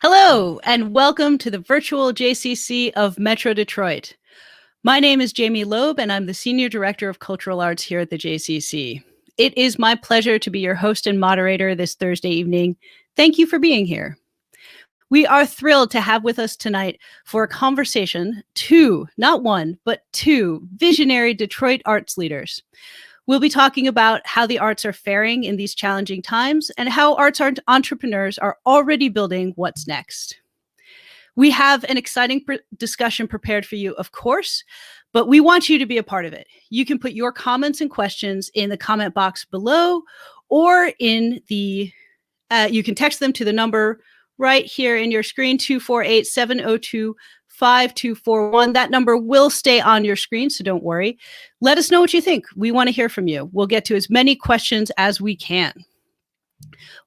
Hello, and welcome to the virtual JCC of Metro Detroit. My name is Jaemi Loeb, and I'm the Senior Director of Cultural Arts here at the JCC. It is my pleasure to be your host and moderator this Thursday evening. Thank you for being here. We are thrilled to have with us tonight for a conversation two, not one, but two visionary Detroit arts leaders. We'll be talking about how the arts are faring in these challenging times and how arts entrepreneurs are already building what's next. We have an exciting discussion prepared for you, of course, but we want you to be a part of it. You can put your comments and questions in the comment box below, or in the you can text them to the number right here in your screen, 248-702-5241. That number will stay on your screen, so don't worry. Let us know what you think. We want to hear from you. We'll get to as many questions as we can.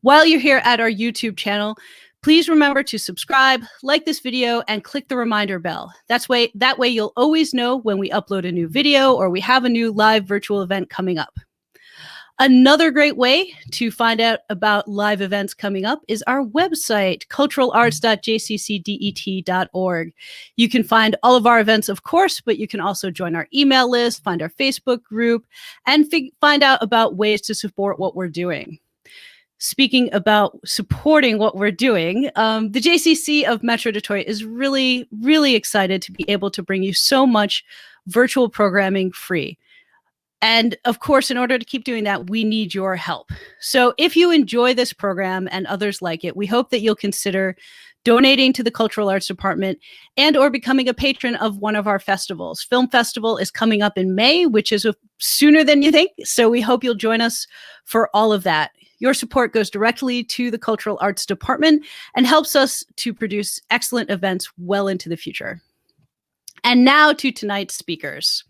While you're here at our YouTube channel, please remember to subscribe, like this video, and click the reminder bell. That way you'll always know when we upload a new video or we have a new live virtual event coming up. Another great way to find out about live events coming up is our website, culturalarts.jccdet.org. You can find all of our events, of course, but you can also join our email list, find our Facebook group, and find out about ways to support what we're doing. Speaking about supporting what we're doing, the JCC of Metro Detroit is really, really excited to be able to bring you so much virtual programming free. And of course, in order to keep doing that, we need your help. So if you enjoy this program and others like it, we hope that you'll consider donating to the Cultural Arts Department and or becoming a patron of one of our festivals. Film Festival is coming up in May, which is sooner than you think. So we hope you'll join us for all of that. Your support goes directly to the Cultural Arts Department and helps us to produce excellent events well into the future. And now to tonight's speakers.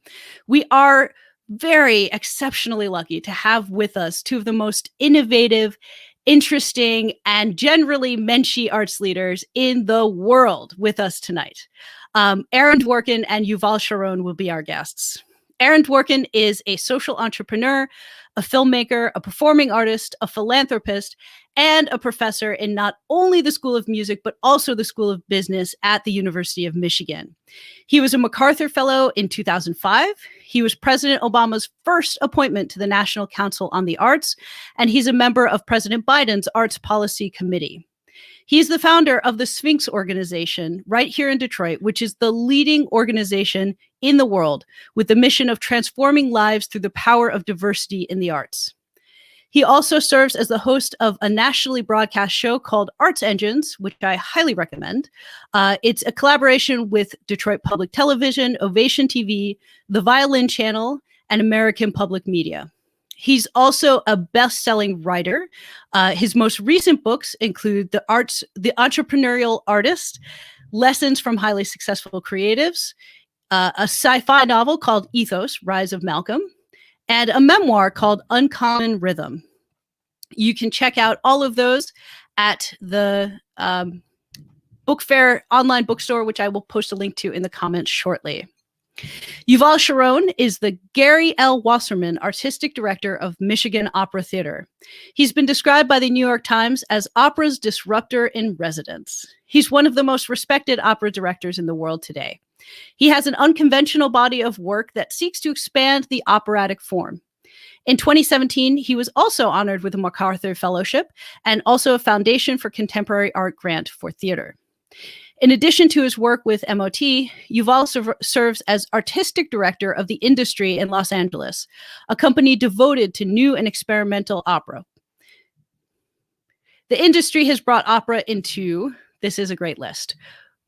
We are very exceptionally lucky to have with us two of the most innovative, interesting, and generally menschy arts leaders in the world with us tonight. Aaron Dworkin and Yuval Sharon will be our guests. Aaron Dworkin is a social entrepreneur, a filmmaker, a performing artist, a philanthropist, and a professor in not only the School of Music, but also the School of Business at the University of Michigan. He was a MacArthur Fellow in 2005. He was President Obama's first appointment to the National Council on the Arts, and he's a member of President Biden's Arts Policy Committee. He's the founder of the Sphinx organization right here in Detroit, which is the leading organization in the world with the mission of transforming lives through the power of diversity in the arts. He also serves as the host of a nationally broadcast show called Arts Engines, which I highly recommend. It's a collaboration with Detroit Public Television, Ovation TV, The Violin Channel, and American Public Media. He's also a best-selling writer. His most recent books include The Entrepreneurial Artist, Lessons from Highly Successful Creatives, a sci-fi novel called Ethos, Rise of Malcolm, and a memoir called Uncommon Rhythm. You can check out all of those at the Book Fair online bookstore, which I will post a link to in the comments shortly. Yuval Sharon is the Gary L. Wasserman Artistic Director of Michigan Opera Theater. He's been described by the New York Times as opera's disruptor in residence. He's one of the most respected opera directors in the world today. He has an unconventional body of work that seeks to expand the operatic form. In 2017, he was also honored with a MacArthur Fellowship and also a Foundation for Contemporary Art grant for theater. In addition to his work with MOT, Yuval serves as artistic director of the Industry in Los Angeles, a company devoted to new and experimental opera. The Industry has brought opera into, this is a great list,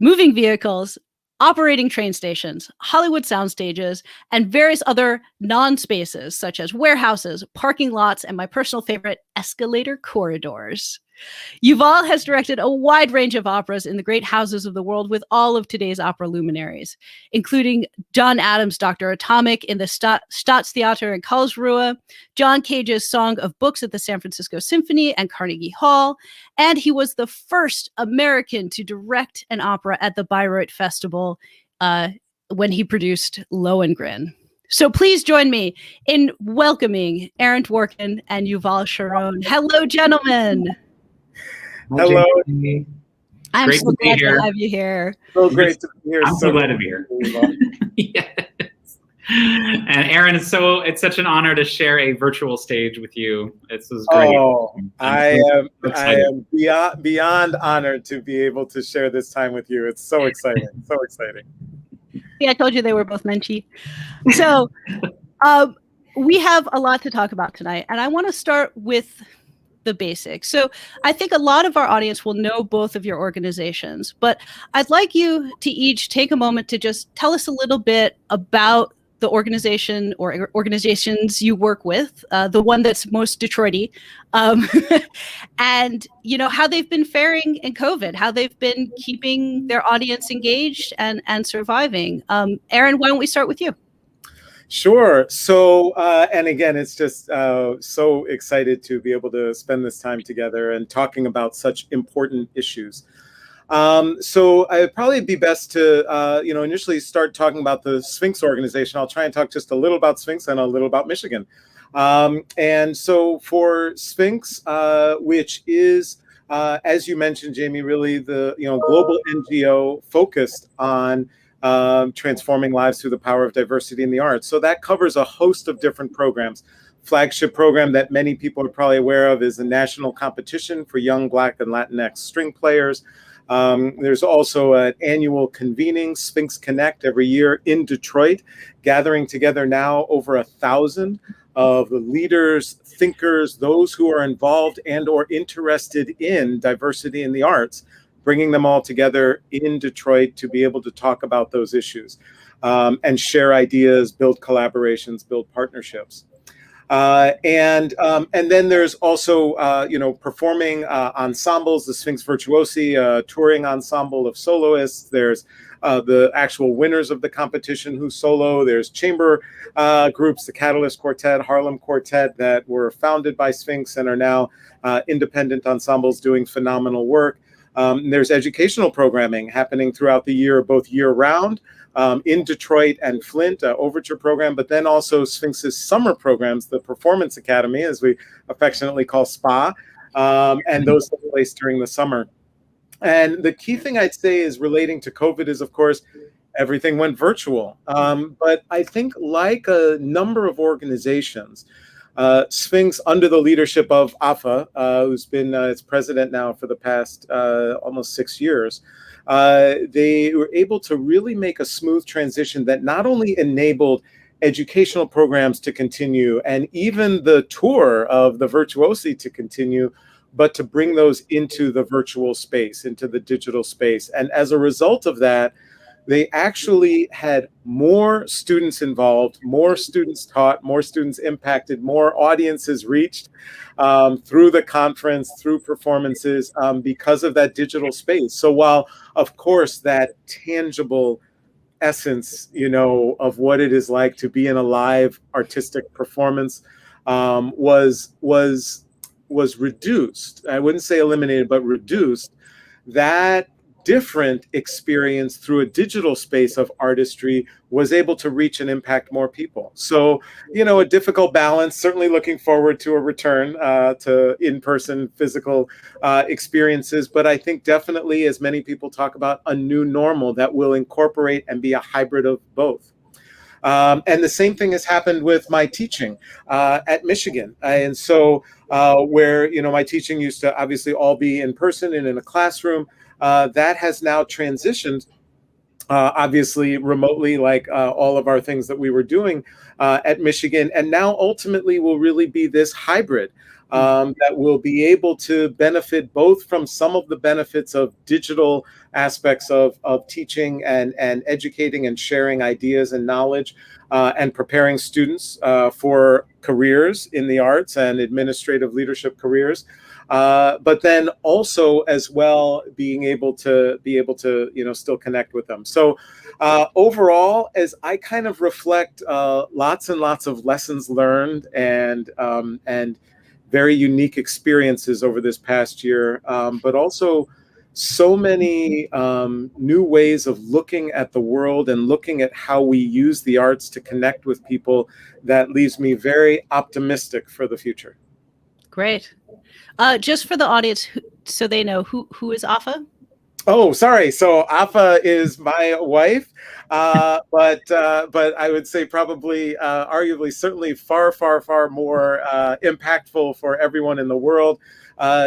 moving vehicles, operating train stations, Hollywood sound stages, and various other non-spaces such as warehouses, parking lots, and my personal favorite, escalator corridors. Yuval has directed a wide range of operas in the great houses of the world with all of today's opera luminaries, including John Adams' Dr. Atomic in the Staatstheater in Karlsruhe, John Cage's Song of Books at the San Francisco Symphony and Carnegie Hall, and he was the first American to direct an opera at the Bayreuth Festival when he produced Lohengrin. So please join me in welcoming Aaron Dworkin and Yuval Sharon. Hello, gentlemen. Hello. Jamie. I'm Great so to be glad here. to have you here. So great to be here. I'm so glad to be here. Yes. And Aaron, it's such an honor to share a virtual stage with you. This is great. Oh, I excited. am beyond honored to be able to share this time with you. It's so exciting, so exciting. Yeah, I told you they were both Menchie. So we have a lot to talk about tonight, and I want to start with the basics. So I think a lot of our audience will know both of your organizations, but I'd like you to each take a moment to just tell us a little bit about the organization or organizations you work with, the one that's most Detroit-y, and how they've been faring in COVID, how they've been keeping their audience engaged and surviving. Aaron, why don't we start with you? Sure. So, and again, it's just so excited to be able to spend this time together and talking about such important issues. So it'd probably be best to, initially start talking about the Sphinx organization. I'll try and talk just a little about Sphinx and a little about Michigan. And so for Sphinx, which is, as you mentioned, Jaemi, really the global NGO focused on transforming lives through the power of diversity in the arts. So that covers a host of different programs. Flagship program that many people are probably aware of is a national competition for young Black and Latinx string players. There's also an annual convening, Sphinx Connect, every year in Detroit, gathering together now over 1,000 of the leaders, thinkers, those who are involved and or interested in diversity in the arts, bringing them all together in Detroit to be able to talk about those issues and share ideas, build collaborations, build partnerships. And then there's also, performing ensembles, the Sphinx Virtuosi, touring ensemble of soloists. There's the actual winners of the competition who solo. There's chamber groups, the Catalyst Quartet, Harlem Quartet, that were founded by Sphinx and are now independent ensembles doing phenomenal work. There's educational programming happening throughout the year, both year-round, in Detroit and Flint, Overture program, but then also Sphinx's summer programs, the Performance Academy, as we affectionately call SPA, and those take place during the summer. And the key thing I'd say is relating to COVID is, of course, everything went virtual. But I think like a number of organizations, Sphinx, under the leadership of AFA, who's been its president now for the past almost 6 years, they were able to really make a smooth transition that not only enabled educational programs to continue and even the tour of the Virtuosi to continue, but to bring those into the virtual space, into the digital space. And as a result of that, they actually had more students involved, more students taught, more students impacted, more audiences reached through the conference, through performances, because of that digital space. So while, of course, that tangible essence, of what it is like to be in a live artistic performance was reduced. I wouldn't say eliminated, but reduced. That different experience through a digital space of artistry was able to reach and impact more people. So, a difficult balance, certainly looking forward to a return to in-person physical experiences. But I think definitely, as many people talk about, a new normal that will incorporate and be a hybrid of both. And the same thing has happened with my teaching at Michigan. And so where, my teaching used to obviously all be in person and in a classroom, that has now transitioned, obviously remotely, like all of our things that we were doing at Michigan. And now ultimately will really be this hybrid that will be able to benefit both from some of the benefits of digital aspects of teaching and educating and sharing ideas and knowledge and preparing students for careers in the arts and administrative leadership careers. But then also as well being able to still connect with them. So overall, as I kind of reflect lots and lots of lessons learned and very unique experiences over this past year, but also so many new ways of looking at the world and looking at how we use the arts to connect with people, that leaves me very optimistic for the future. Great. Just for the audience, so they know, who is AFA? Oh, sorry. So Afa is my wife, but I would say probably, arguably, certainly far, far, far more impactful for everyone in the world.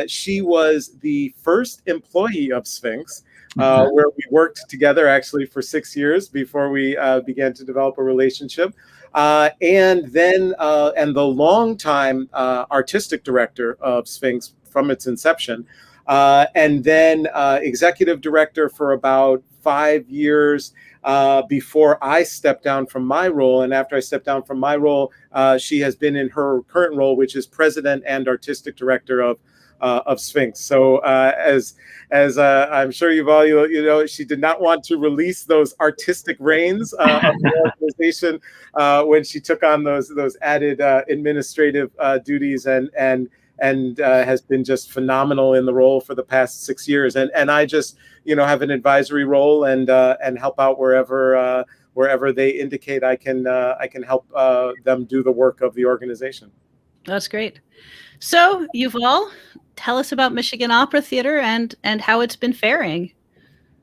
She was the first employee of Sphinx, where we worked together actually for 6 years before we began to develop a relationship. And then the longtime artistic director of Sphinx from its inception. And then executive director for about 5 years before I stepped down from my role. And after I stepped down from my role, she has been in her current role, which is president and artistic director of Sphinx. So as I'm sure you know, she did not want to release those artistic reins of the organization when she took on those added administrative duties and has been just phenomenal in the role for the past 6 years. And I just, you know, have an advisory role and help out wherever they indicate I can help them do the work of the organization. That's great. So Yuval, tell us about Michigan Opera Theater and how it's been faring.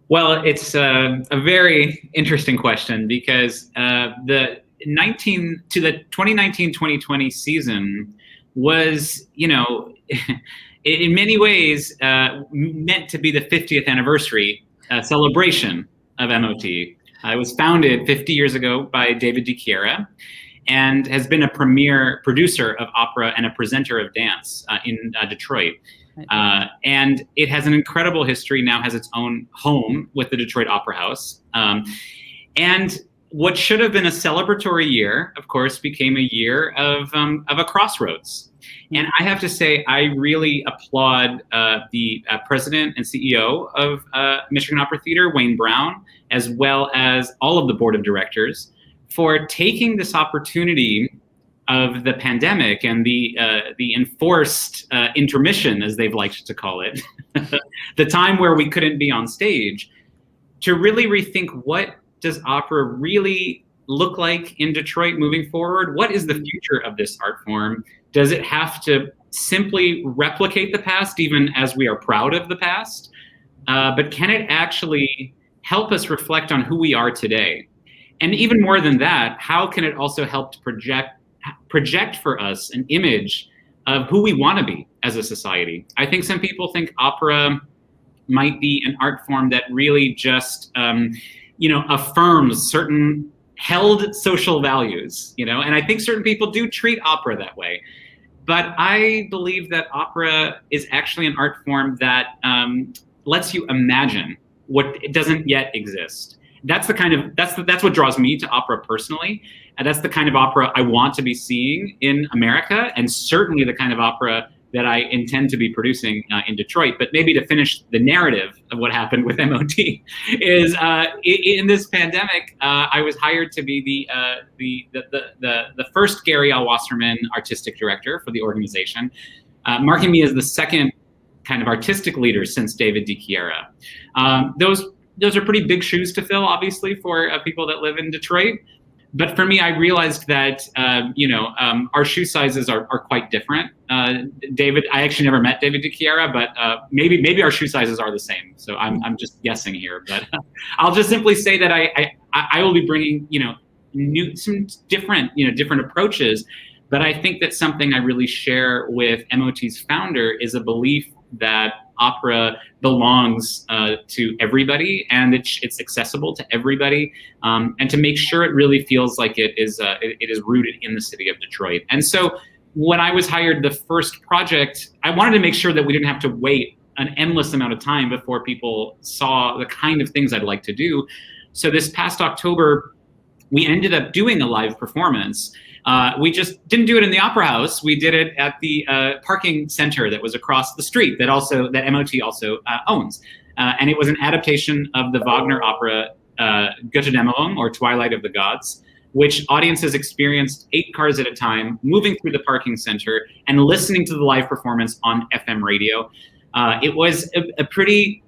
Well, it's a very interesting question because the 2019-2020 season was, you know, in many ways meant to be the 50th anniversary celebration of MOT. It was founded 50 years ago by David DiChiara and has been a premier producer of opera and a presenter of dance in Detroit. And it has an incredible history, now has its own home with the Detroit Opera House. And what should have been a celebratory year, of course, became a year of a crossroads. And I have to say, I really applaud the president and CEO of Michigan Opera Theater, Wayne Brown, as well as all of the board of directors, for taking this opportunity of the pandemic and the enforced intermission, as they've liked to call it, the time where we couldn't be on stage, to really rethink what does opera really look like in Detroit moving forward? What is the future of this art form? Does it have to simply replicate the past, even as we are proud of the past? But can it actually help us reflect on who we are today? And even more than that, how can it also help to project for us an image of who we want to be as a society? I think some people think opera might be an art form that really just affirms certain held social values, and I think certain people do treat opera that way. But I believe that opera is actually an art form that lets you imagine what it doesn't yet exist. That's what draws me to opera personally. And that's the kind of opera I want to be seeing in America, and certainly the kind of opera that I intend to be producing in Detroit. But maybe to finish the narrative of what happened with MOT is in this pandemic, I was hired to be the first Gary L. Wasserman artistic director for the organization, marking me as the second kind of artistic leader since David DiChiara. Those are pretty big shoes to fill, obviously, for people that live in Detroit. But for me, I realized that our shoe sizes are quite different. David, I actually never met David DiChiara, but maybe our shoe sizes are the same. So I'm just guessing here. But I'll just simply say that I will be bringing some different approaches. But I think that something I really share with MOT's founder is a belief that opera belongs to everybody, and it's accessible to everybody, and to make sure it really feels like it is rooted in the city of Detroit. And so when I was hired, the first project, I wanted to make sure that we didn't have to wait an endless amount of time before people saw the kind of things I'd like to do. So this past October, we ended up doing a live performance. We just didn't do it in the Opera House. We did it at the parking center that was across the street that MOT also owns. And it was an adaptation of the Wagner opera Götterdämmerung, or Twilight of the Gods, which audiences experienced 8 cars at a time, moving through the parking center and listening to the live performance on FM radio. It was a pretty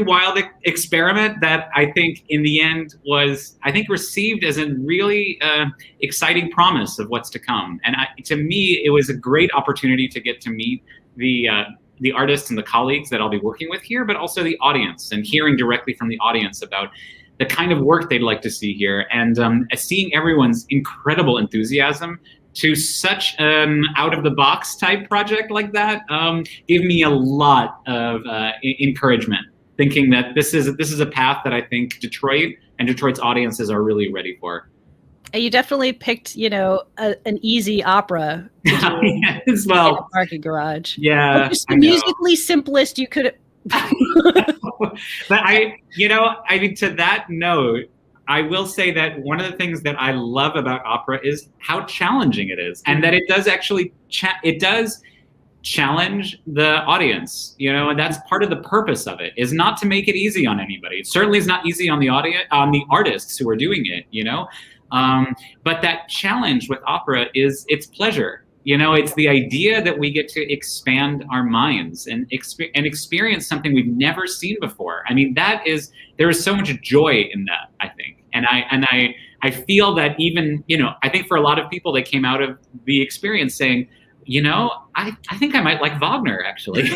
wild experiment that I think in the end was, received as a really exciting promise of what's to come. And to me, it was a great opportunity to get to meet the the artists and the colleagues that I'll be working with here, but also the audience, and hearing directly from the audience about the kind of work they'd like to see here, and seeing everyone's incredible enthusiasm to such an out-of-the-box type project like that gave me a lot of encouragement, thinking that this is a path that I think Detroit and Detroit's audiences are really ready for. You definitely picked, an easy opera as well. In a parking garage. Yeah, just the musically simplest you could. But I mean, to that note, I will say that one of the things that I love about opera is how challenging it is, and that it does actually challenge the audience, and that's part of the purpose of it, is not to make it easy on anybody. It certainly is not easy on the artists who are doing it, but that challenge with opera is its pleasure. It's the idea that we get to expand our minds and experience something we've never seen before. I mean, there is so much joy in that, I think. And I feel that even, I think for a lot of people, they came out of the experience saying, I think I might like Wagner, actually,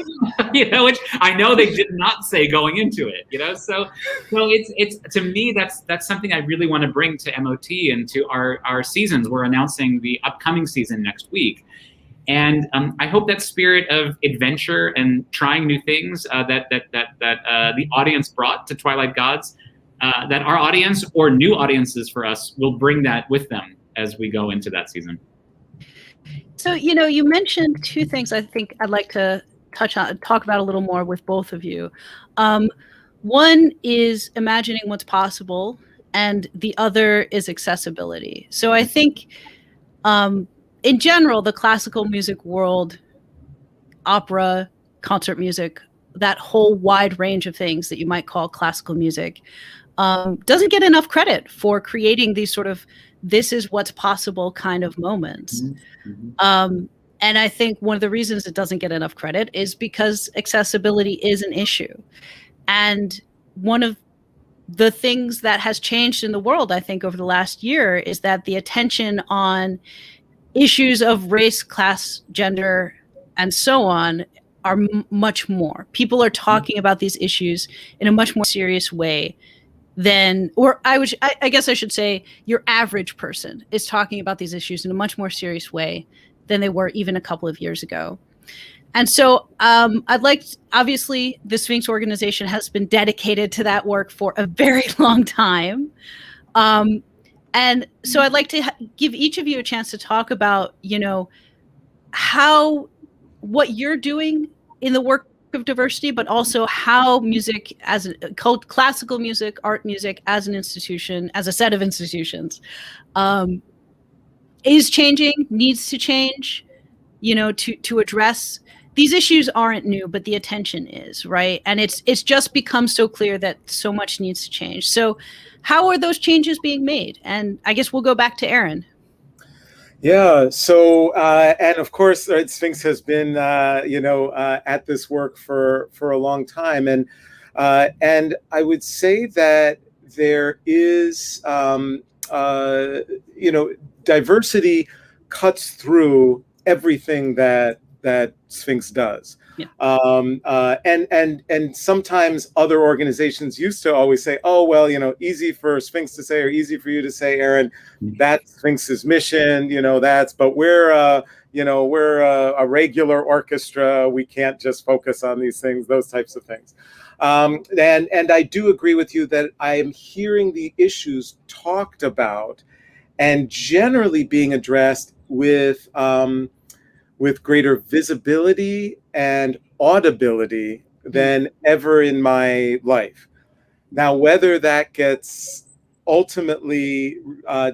which I know they did not say going into it, so it's to me, that's something I really want to bring to MOT and to our seasons. We're announcing the upcoming season next week. And I hope that spirit of adventure and trying new things that the audience brought to Twilight Gods, that our audience or new audiences for us will bring that with them as we go into that season. So, you mentioned two things I think I'd like to talk about a little more with both of you. One is imagining what's possible, and the other is accessibility. So I think, in general, the classical music world, opera, concert music, that whole wide range of things that you might call classical music, doesn't get enough credit for creating these sort of this is what's possible kind of moments. Mm-hmm. And I think one of the reasons it doesn't get enough credit is because accessibility is an issue. And one of the things that has changed in the world, I think, over the last year is that the attention on issues of race, class, gender, and so on are much more. People are talking about these issues in a much more serious way than, or I guess I should say, your average person is talking about these issues in a much more serious way than they were even a couple of years ago. And so obviously, the Sphinx organization has been dedicated to that work for a very long time. And so I'd like to give each of you a chance to talk about, what you're doing in the work of diversity, but also how music classical music, art music as an institution, as a set of institutions, is changing, needs to change, to address these issues. Aren't new, but the attention is, right? And it's just become so clear that so much needs to change. So how are those changes being made? And I guess we'll go back to Aaron. Yeah. So, and of course, Sphinx has been, at this work for a long time, and I would say that there is, diversity cuts through everything that Sphinx does. Yeah. And sometimes other organizations used to always say, oh, well, easy for Sphinx to say, or easy for you to say, Aaron, that's Sphinx's mission, but we're a regular orchestra. We can't just focus on these things, those types of things. And I do agree with you that I am hearing the issues talked about and generally being addressed with greater visibility and audibility than ever in my life. Now, whether that gets ultimately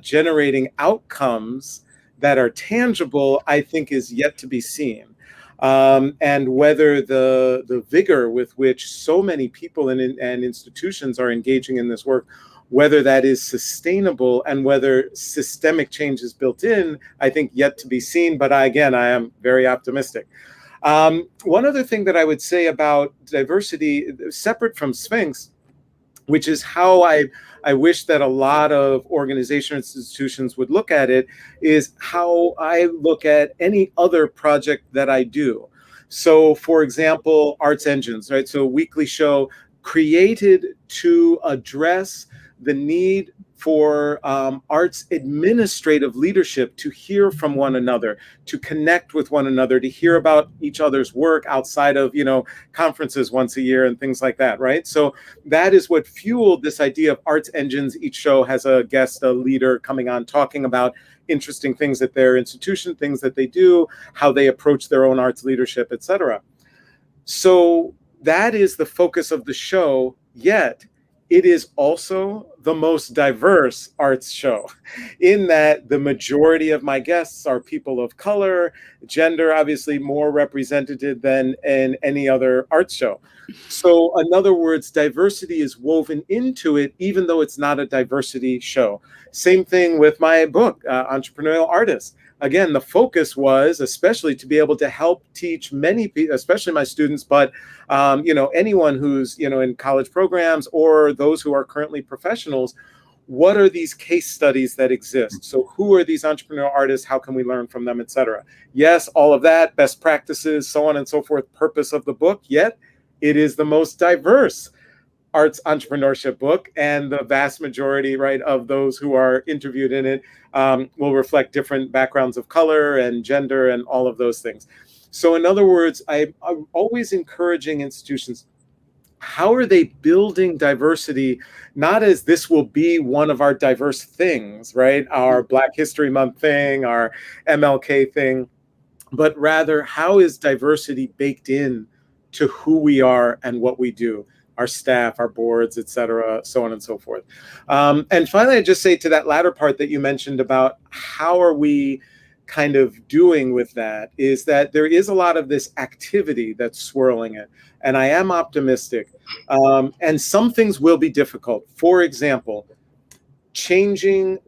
generating outcomes that are tangible, I think is yet to be seen. And whether the vigor with which so many people and institutions are engaging in this work, whether that is sustainable and whether systemic change is built in, I think yet to be seen. But I am very optimistic. One other thing that I would say about diversity, separate from Sphinx, which is how I wish that a lot of organization institutions would look at it, is how I look at any other project that I do. So, for example, Arts Engines, right? So, a weekly show created to address the need for arts administrative leadership to hear from one another, to connect with one another, to hear about each other's work outside of, conferences once a year and things like that, right? So that is what fueled this idea of Arts Engines. Each show has a guest, a leader coming on, talking about interesting things at their institution, things that they do, how they approach their own arts leadership, etc. So that is the focus of the show, yet it is also the most diverse arts show in that the majority of my guests are people of color, gender obviously more represented than in any other arts show. So in other words, diversity is woven into it, even though it's not a diversity show. Same thing with my book, Entrepreneurial Artists. Again, the focus was especially to be able to help teach many people, especially my students, but anyone who's in college programs or those who are currently professionals. What are these case studies that exist? So who are these entrepreneurial artists? How can we learn from them, etc.? Yes, all of that, best practices, so on and so forth, purpose of the book, yet it is the most diverse arts entrepreneurship book, and the vast majority, right, of those who are interviewed in it will reflect different backgrounds of color and gender and all of those things. So in other words, I'm always encouraging institutions, how are they building diversity, not as this will be one of our diverse things, right, our Black History Month thing, our MLK thing, but rather how is diversity baked in to who we are and what we do, our staff, our boards, et cetera, so on and so forth. And finally, I just say to that latter part that you mentioned about how are we kind of doing with that, is that there is a lot of this activity that's swirling it. And I am optimistic. And some things will be difficult. For example, changing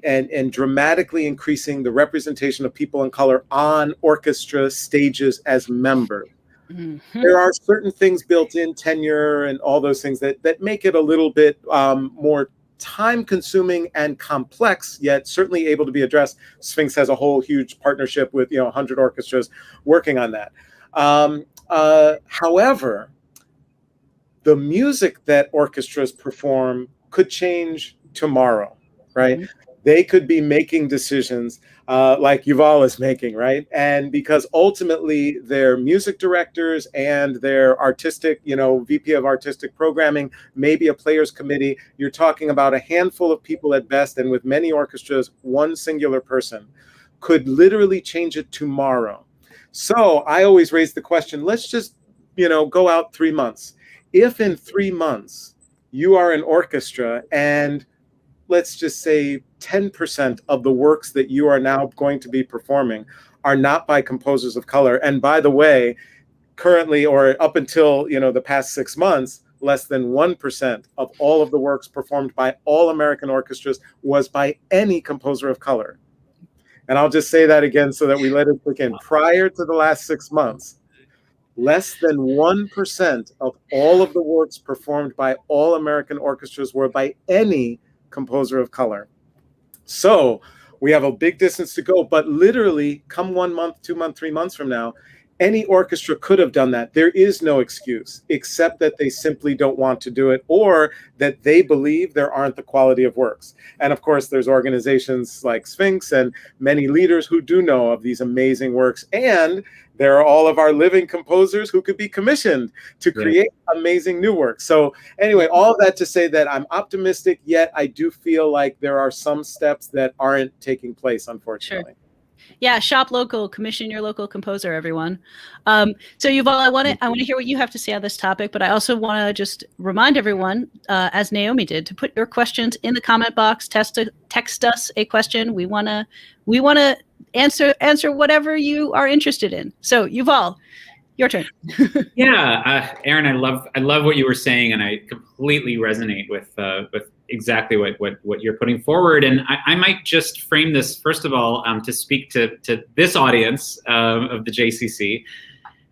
and dramatically increasing the representation of people of color on orchestra stages as members. Mm-hmm. There are certain things built in, tenure and all those things that make it a little bit more time consuming and complex, yet certainly able to be addressed. Sphinx has a whole huge partnership with 100 orchestras working on that. However, the music that orchestras perform could change tomorrow, right? Mm-hmm. They could be making decisions like Yuval is making, right? And because ultimately their music directors and their artistic, VP of artistic programming, maybe a players committee, you're talking about a handful of people at best, and with many orchestras, one singular person could literally change it tomorrow. So I always raise the question, let's just, go out 3 months. If in 3 months you are an orchestra and let's just say 10% of the works that you are now going to be performing are not by composers of color. And by the way, currently, or up until, the past 6 months, less than 1% of all of the works performed by all American orchestras was by any composer of color. And I'll just say that again so that we let it sink in. Prior to the last 6 months, less than 1% of all of the works performed by all American orchestras were by any composer of color. So we have a big distance to go, but literally come 1 month, 2 months, 3 months from now, any orchestra could have done that. There is no excuse except that they simply don't want to do it, or that they believe there aren't the quality of works. And of course, there's organizations like Sphinx and many leaders who do know of these amazing works. And there are all of our living composers who could be commissioned to create amazing new work. So anyway, all of that to say that I'm optimistic, yet I do feel like there are some steps that aren't taking place, unfortunately. Sure. Yeah, shop local, commission your local composer, everyone. So Yuval, I want to hear what you have to say on this topic, but I also want to just remind everyone, as Naomi did, to put your questions in the comment box. Text us a question. We want to answer whatever you are interested in. So Yuval, your turn. Yeah, Aaron, I love what you were saying, and I completely resonate with exactly what you're putting forward. And I might just frame this, first of all, to speak to this audience of the JCC.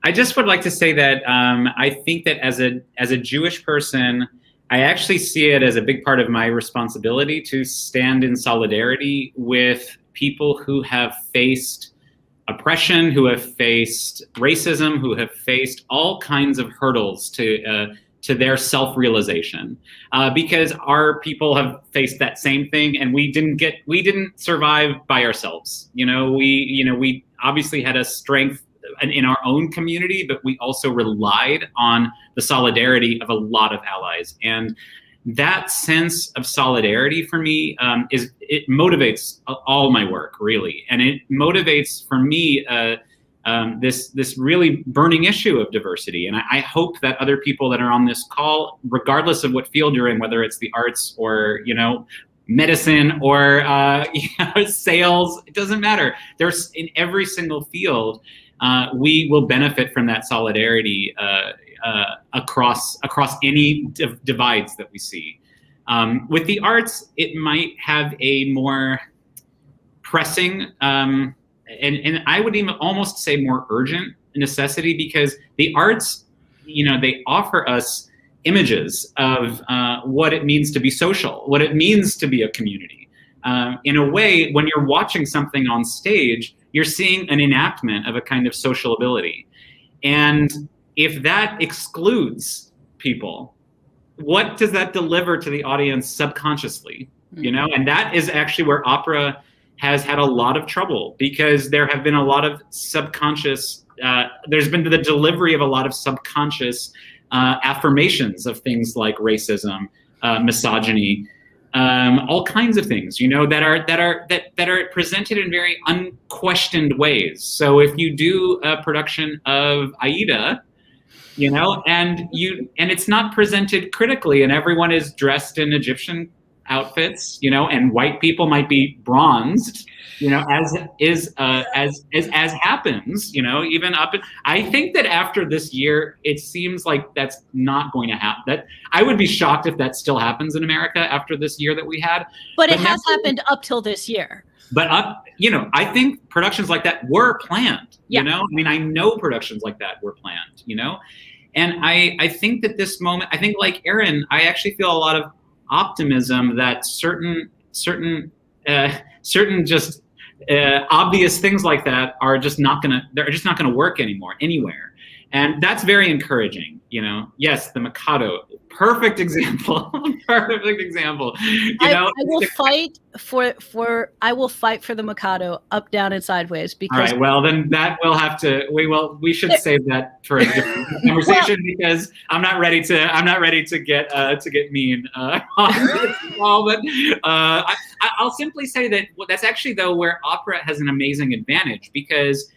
I just would like to say that I think that as a Jewish person, I actually see it as a big part of my responsibility to stand in solidarity with people who have faced oppression, who have faced racism, who have faced all kinds of hurdles to their self-realization, because our people have faced that same thing, and we didn't survive by ourselves. We obviously had a strength in our own community, but we also relied on the solidarity of a lot of allies. And that sense of solidarity for me it motivates all my work, really, and it motivates for me this really burning issue of diversity. And I hope that other people that are on this call, regardless of what field you're in, whether it's the arts or medicine or sales, it doesn't matter. There's in every single field, we will benefit from that solidarity across any divides that we see. With the arts, it might have a more pressing and I would even almost say more urgent necessity, because the arts, they offer us images of what it means to be social, what it means to be a community. In a way, when you're watching something on stage, you're seeing an enactment of a kind of social ability. And if that excludes people, what does that deliver to the audience subconsciously? And that is actually where opera has had a lot of trouble, because there have been a lot of subconscious, there's been the delivery of a lot of subconscious affirmations of things like racism, misogyny, all kinds of things, that are presented in very unquestioned ways. So if you do a production of Aida, and it's not presented critically, and everyone is dressed in Egyptian outfits, and white people might be bronzed, as happens, even up. I think that after this year, it seems like that's not going to happen. That I would be shocked if that still happens in America after this year that we had. But it has happened up till this year. But I think productions like that were planned. I know productions like that were planned. And I think that this moment, I think like Aaron, I actually feel a lot of optimism that certain just obvious things like that are just not gonna work anymore anywhere. And that's very encouraging, Yes, the Mikado, perfect example. Perfect example. I will fight for the Mikado up, down, and sideways, because all right, well then that will have to we should save that for a different conversation, because I'm not ready to get mean on this call. But I'll simply say that that's actually though where opera has an amazing advantage, because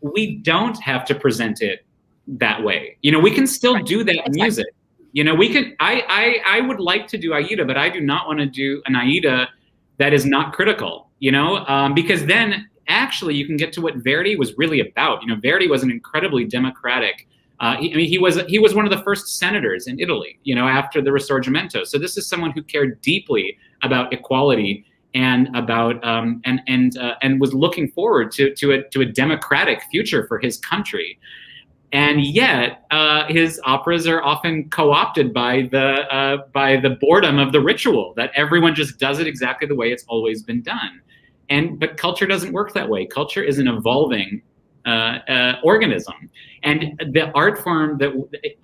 we don't have to present it that way. We can still do that in music. We can. I would like to do Aida, but I do not want to do an Aida that is not critical. Because then actually you can get to what Verdi was really about. Verdi was an incredibly democratic. He was one of the first senators in Italy. After the Risorgimento. So this is someone who cared deeply about equality and about and was looking forward to a democratic future for his country. And yet, his operas are often co-opted by the boredom of the ritual, that everyone just does it exactly the way it's always been done. But culture doesn't work that way. Culture is an evolving organism, and the art form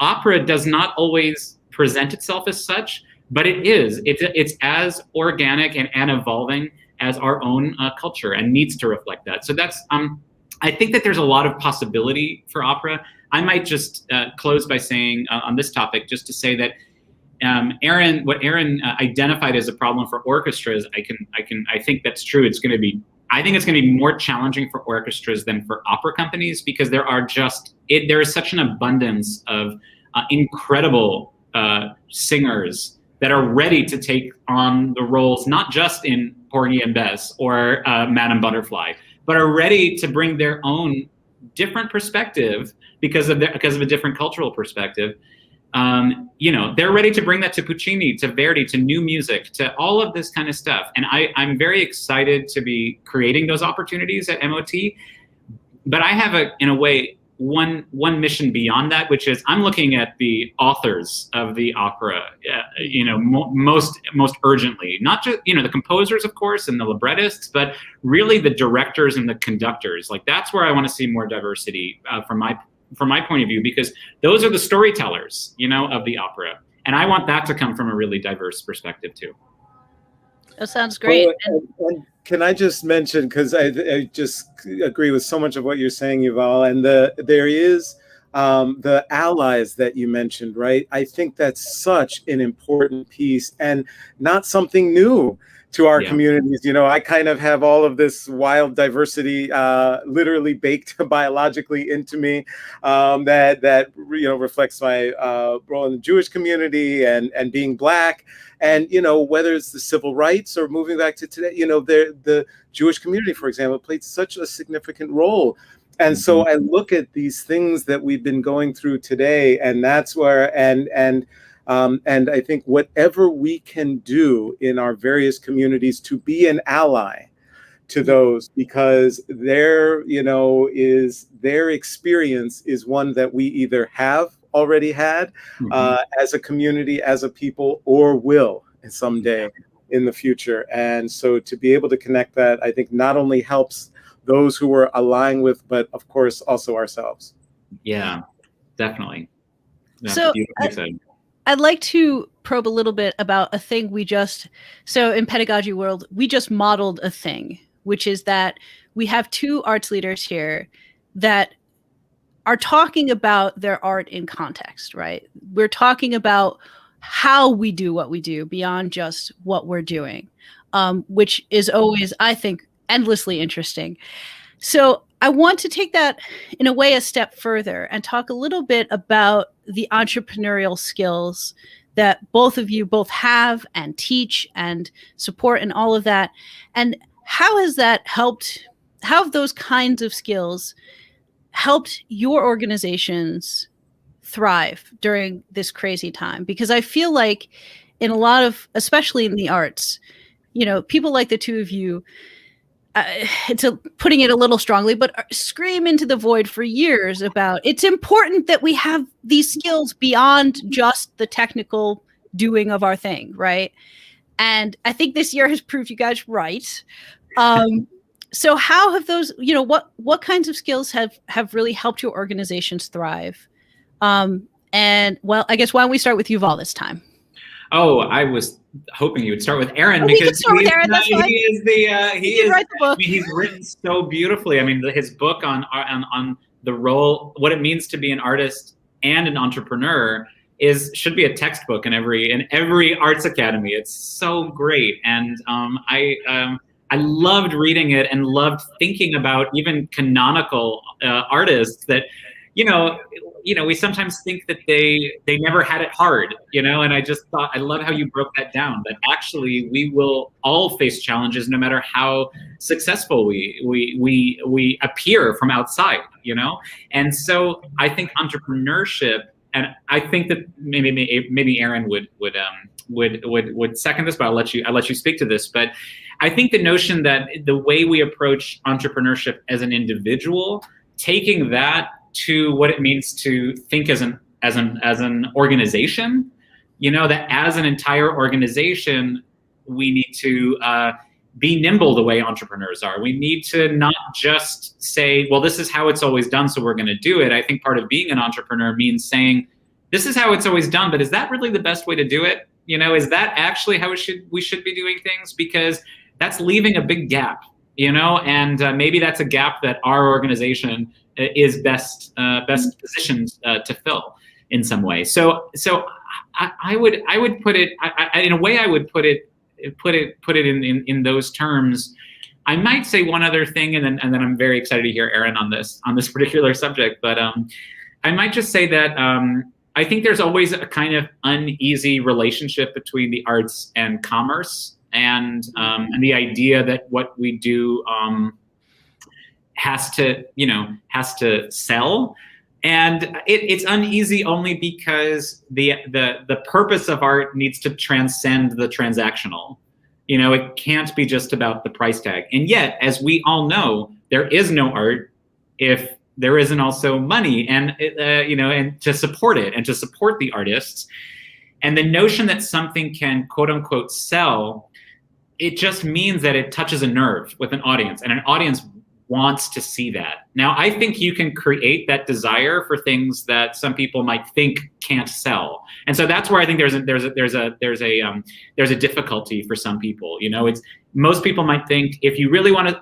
opera does not always present itself as such, but it is. It's as organic and evolving as our own culture, and needs to reflect that. So that's. I think that there's a lot of possibility for opera. I might just close by saying on this topic, just to say that what Aaron identified as a problem for orchestras, I think that's true. I think it's going to be more challenging for orchestras than for opera companies, because there is such an abundance of incredible singers that are ready to take on the roles, not just in Porgy and Bess or Madame Butterfly, but are ready to bring their own different perspective because of a different cultural perspective. They're ready to bring that to Puccini, to Verdi, to new music, to all of this kind of stuff. And I'm very excited to be creating those opportunities at MOT. But I have in a way, one mission beyond that, which is I'm looking at the authors of the opera, most urgently, not just, the composers, of course, and the librettists, but really the directors and the conductors. Like, that's where I want to see more diversity from my point of view, because those are the storytellers, of the opera. And I want that to come from a really diverse perspective too. That sounds great. And can I just mention, because I just agree with so much of what you're saying, Yuval, and there is the allies that you mentioned, right? I think that's such an important piece and not something new to our communities. I kind of have all of this wild diversity literally baked biologically into me that reflects my role in the Jewish community and being Black. And, whether it's the civil rights or moving back to today, the Jewish community, for example, played such a significant role. And so I look at these things that we've been going through today, and that's where, and I think whatever we can do in our various communities to be an ally to those, because their experience is one that we either have already had as a community, as a people, or will someday in the future. And so to be able to connect that, I think not only helps those who we're allying with, but of course also ourselves. Yeah, definitely. So I'd like to probe a little bit about a thing so in Pedagogy World, we just modeled a thing, which is that we have two arts leaders here that are talking about their art in context, right? We're talking about how we do what we do beyond just what we're doing, which is always, I think, endlessly interesting. So I want to take that in a way a step further and talk a little bit about the entrepreneurial skills that both of you both have and teach and support and all of that. And how has that helped, how have those kinds of skills helped your organizations thrive during this crazy time? Because I feel like in a lot of, especially in the arts, people like the two of you, putting it a little strongly, but scream into the void for years about it's important that we have these skills beyond just the technical doing of our thing, right? And I think this year has proved you guys right. So how have those, what kinds of skills have really helped your organizations thrive? And well, I guess why don't we start with Yuval this time? Oh, I was hoping you would start with Aaron, because he is the write the book. He's written so beautifully. I mean, his book on the role, what it means to be an artist and an entrepreneur should be a textbook in every arts academy. It's so great, and I loved reading it and loved thinking about even canonical artists that, we sometimes think that they never had it hard, and I just thought, I love how you broke that down, that actually we will all face challenges no matter how successful we appear from outside, And so I think entrepreneurship, and I think that maybe Aaron would second this, but I'll let you speak to this. But I think the notion that the way we approach entrepreneurship as an individual, taking that to what it means to think as an organization, that as an entire organization, we need to be nimble the way entrepreneurs are. We need to not just say, well, this is how it's always done, so we're going to do it. I think part of being an entrepreneur means saying, this is how it's always done, but is that really the best way to do it? Is that actually how we should be doing things? Because that's leaving a big gap, and maybe that's a gap that our organization is best positioned to fill in some way. So I would put it in a way. I would put it in those terms. I might say one other thing, and then I'm very excited to hear Aaron on this particular subject. But I might just say that I think there's always a kind of uneasy relationship between the arts and commerce, and the idea that what we do has to sell. And it's uneasy only because the purpose of art needs to transcend the transactional. It can't be just about the price tag. And yet, as we all know, there is no art if there isn't also money and and to support it and to support the artists. And the notion that something can quote unquote sell, it just means that it touches a nerve with an audience, and an audience wants to see that. Now, I think you can create that desire for things that some people might think can't sell, and so that's where I think there's a difficulty for some people. It's most people might think if you really want to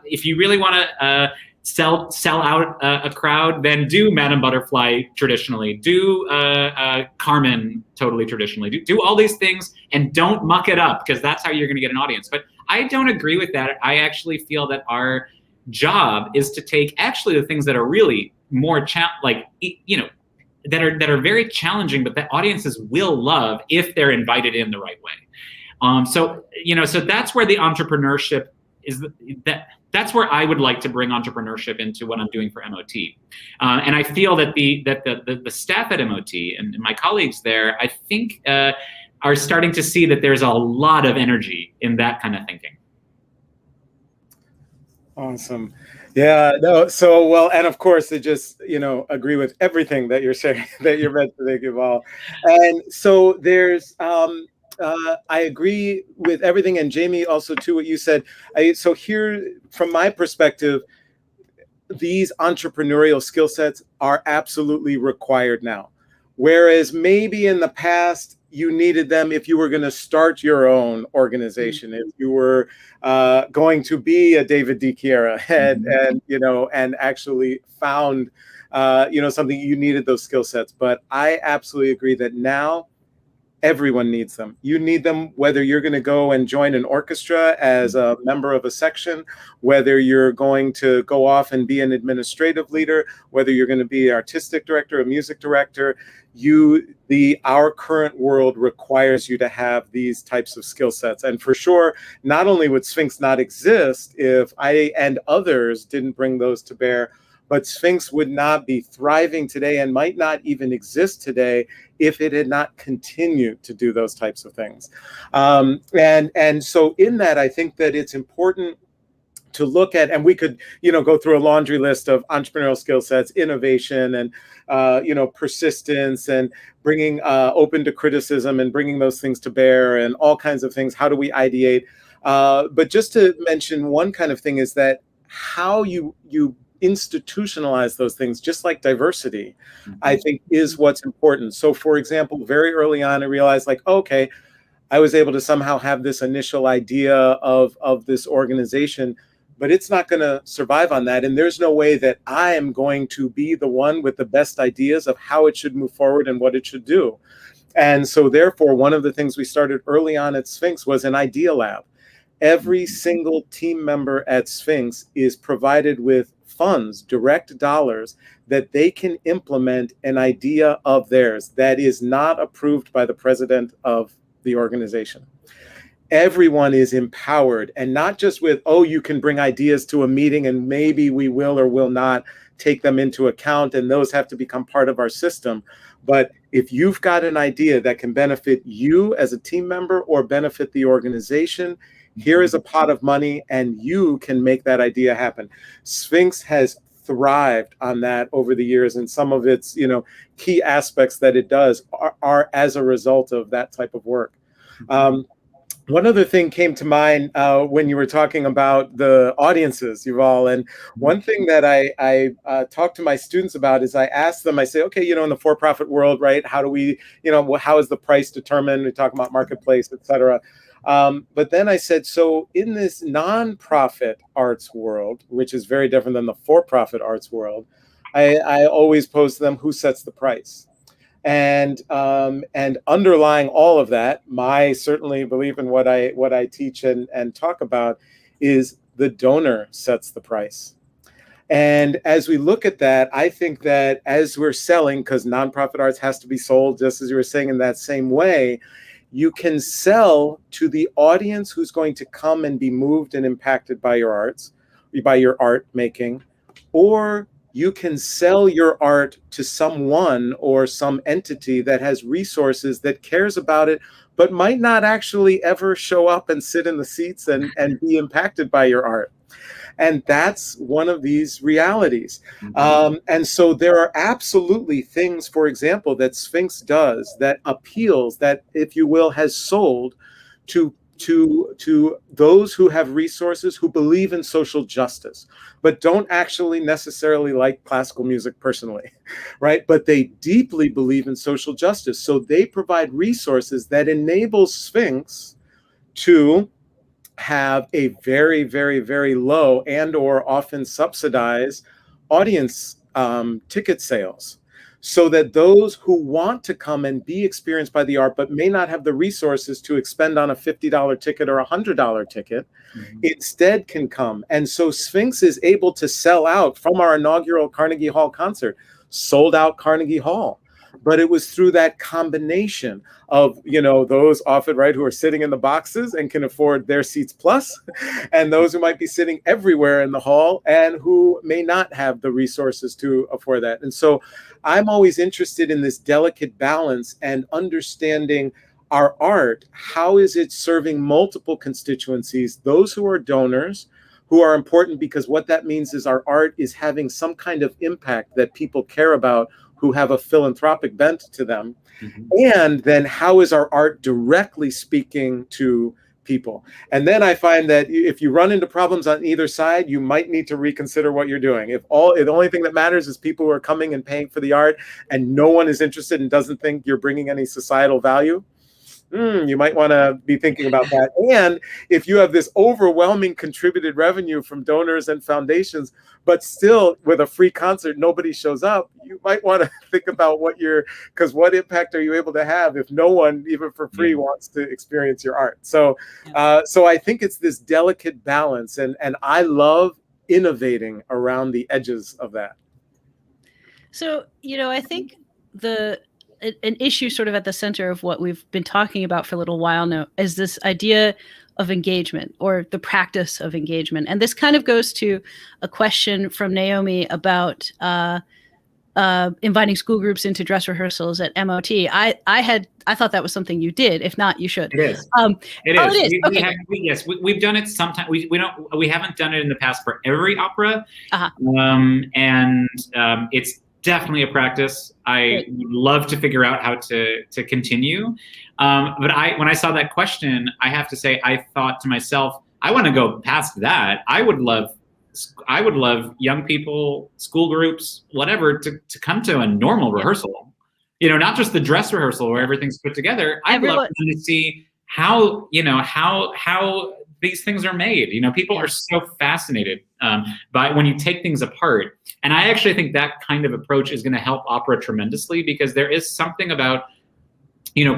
sell out a crowd, then do Madame Butterfly traditionally, do Carmen totally traditionally, do all these things, and don't muck it up, because that's how you're going to get an audience. But I don't agree with that. I actually feel that our job is to take actually the things that are really more that are very challenging, but that audiences will love if they're invited in the right way. So that's where the entrepreneurship is. That's where I would like to bring entrepreneurship into what I'm doing for MOT. And I feel that the staff at MOT and my colleagues there, I think, are starting to see that there's a lot of energy in that kind of thinking. Awesome. Yeah, no, so well, and of course, I just, agree with everything that you're saying, that you're meant to think, Yuval. And so there's, I agree with everything, and Jaemi also too what you said. So here, from my perspective, these entrepreneurial skill sets are absolutely required now, whereas maybe in the past you needed them if you were going to start your own organization, if you were going to be a David D. Chiara and actually found something, you needed those skill sets. But I absolutely agree that now everyone needs them. You need them whether you're going to go and join an orchestra as a member of a section, whether you're going to go off and be an administrative leader, whether you're going to be an artistic director, a music director. Our current world requires you to have these types of skill sets. And for sure, not only would Sphinx not exist if I and others didn't bring those to bear, but Sphinx would not be thriving today and might not even exist today if it had not continued to do those types of things. And so in that, I think that it's important to look at, and we could, go through a laundry list of entrepreneurial skill sets, innovation, and, persistence, and bringing open to criticism and bringing those things to bear, and all kinds of things. How do we ideate? But just to mention one kind of thing is that how you institutionalize those things, just like diversity, I think is what's important. So for example, very early on, I realized okay, I was able to somehow have this initial idea of this organization, but it's not going to survive on that. And there's no way that I am going to be the one with the best ideas of how it should move forward and what it should do. And so therefore, one of the things we started early on at Sphinx was an idea lab. Every single team member at Sphinx is provided with funds, direct dollars, that they can implement an idea of theirs that is not approved by the president of the organization. Everyone is empowered, and not just with, you can bring ideas to a meeting and maybe we will or will not take them into account, and those have to become part of our system. But if you've got an idea that can benefit you as a team member or benefit the organization, here is a pot of money and you can make that idea happen. Sphinx has thrived on that over the years, and some of its key aspects that it does are as a result of that type of work. One other thing came to mind when you were talking about the audiences, Yuval, and one thing that I talk to my students about is I ask them, I say, okay, in the for-profit world, right, how do we, how is the price determined? We talk about marketplace, et cetera. But then I said, so in this nonprofit arts world, which is very different than the for-profit arts world, I always pose to them, who sets the price? And underlying all of that, my certainly belief in what I teach and talk about is the donor sets the price. And as we look at that, I think that as we're selling, because nonprofit arts has to be sold, just as you were saying, in that same way, you can sell to the audience who's going to come and be moved and impacted by your arts, by your art making, or you can sell your art to someone or some entity that has resources, that cares about it, but might not actually ever show up and sit in the seats and be impacted by your art. And that's one of these realities. And so there are absolutely things, for example, that Sphinx does that appeals, that, if you will, has sold to those who have resources, who believe in social justice, but don't actually necessarily like classical music personally, right? But they deeply believe in social justice. So they provide resources that enable Sphinx to have a very, very, very low and or often subsidized audience ticket sales, so that those who want to come and be experienced by the art but may not have the resources to expend on a $50 ticket or a $100 ticket, instead can come. And so Sphinx is able to sell out. From our inaugural Carnegie Hall concert, sold out Carnegie Hall. But it was through that combination of, those often, right, who are sitting in the boxes and can afford their seats plus, and those who might be sitting everywhere in the hall and who may not have the resources to afford that. And so I'm always interested in this delicate balance and understanding our art. How is it serving multiple constituencies? Those who are donors, who are important, because what that means is our art is having some kind of impact that people care about, who have a philanthropic bent to them. And then how is our art directly speaking to people? And then I find that if you run into problems on either side, you might need to reconsider what you're doing. If the only thing that matters is people who are coming and paying for the art, and no one is interested and doesn't think you're bringing any societal value, you might want to be thinking about that. And if you have this overwhelming contributed revenue from donors and foundations, but still with a free concert, nobody shows up, you might want to think about because what impact are you able to have if no one, even for free, wants to experience your art? So, so I think it's this delicate balance, and I love innovating around the edges of that. So, I think an issue sort of at the center of what we've been talking about for a little while now is this idea of engagement, or the practice of engagement. And this kind of goes to a question from Naomi about inviting school groups into dress rehearsals at MOT. I thought that was something you did. If not, you should. It is. It is. Yes, we've done it sometimes. We haven't done it in the past for every opera. And it's definitely a practice. I would love to figure out how to continue. But when I saw that question, I have to say, I thought to myself, I want to go past that. I would love young people, school groups, whatever, to come to a normal rehearsal. Not just the dress rehearsal where everything's put together. I'd love them to see how these things are made. People are so fascinated by when you take things apart. And I actually think that kind of approach is going to help opera tremendously, because there is something about,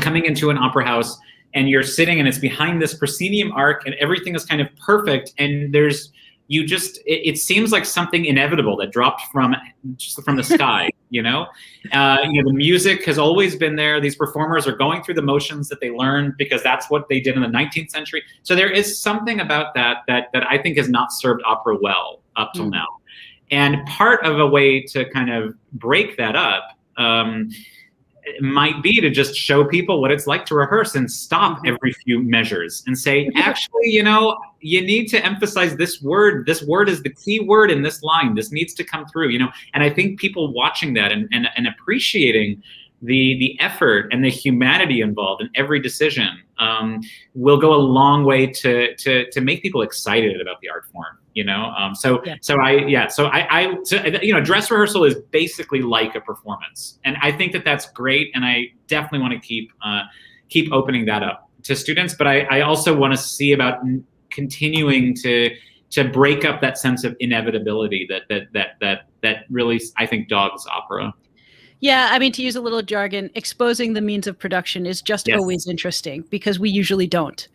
coming into an opera house and you're sitting and it's behind this proscenium arc and everything is kind of perfect. And it seems like something inevitable that dropped from the sky, the music has always been there. These performers are going through the motions that they learned because that's what they did in the 19th century. So there is something about that I think has not served opera well up till now. And part of a way to kind of break that up might be to just show people what it's like to rehearse and stop every few measures and say, actually, you need to emphasize this word. This word is the key word in this line. This needs to come through, And I think people watching that and appreciating the effort and the humanity involved in every decision will go a long way to make people excited about the art form. Dress rehearsal is basically like a performance, and I think that's great, and I definitely want to keep opening that up to students. But I also want to see about continuing to break up that sense of inevitability that really, I think, dogs opera. Yeah, I mean, to use a little jargon, exposing the means of production is just always interesting, because we usually don't.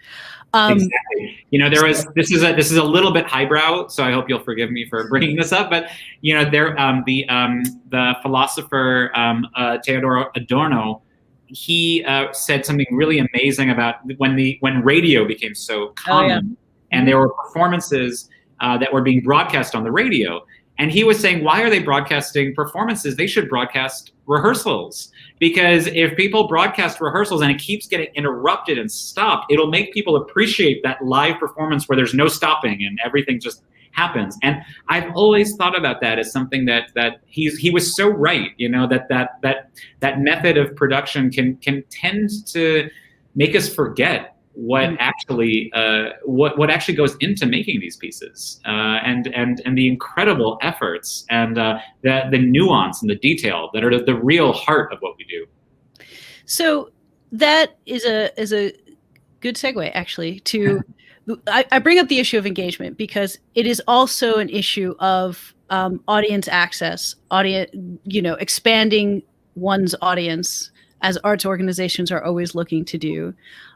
Exactly. This is a little bit highbrow, so I hope you'll forgive me for bringing this up. But the philosopher Theodor Adorno, he said something really amazing about when radio became so common, and there were performances that were being broadcast on the radio. And he was saying, why are they broadcasting performances? They should broadcast rehearsals. Because if people broadcast rehearsals and it keeps getting interrupted and stopped, it'll make people appreciate that live performance where there's no stopping and everything just happens. And I've always thought about that as something that he was so right, that method of production can tend to make us forget what actually goes into making these pieces, and the incredible efforts and the nuance and the detail that are the real heart of what we do. So that is a good segue, actually, to I bring up the issue of engagement because it is also an issue of audience access, expanding one's audience, as arts organizations are always looking to do.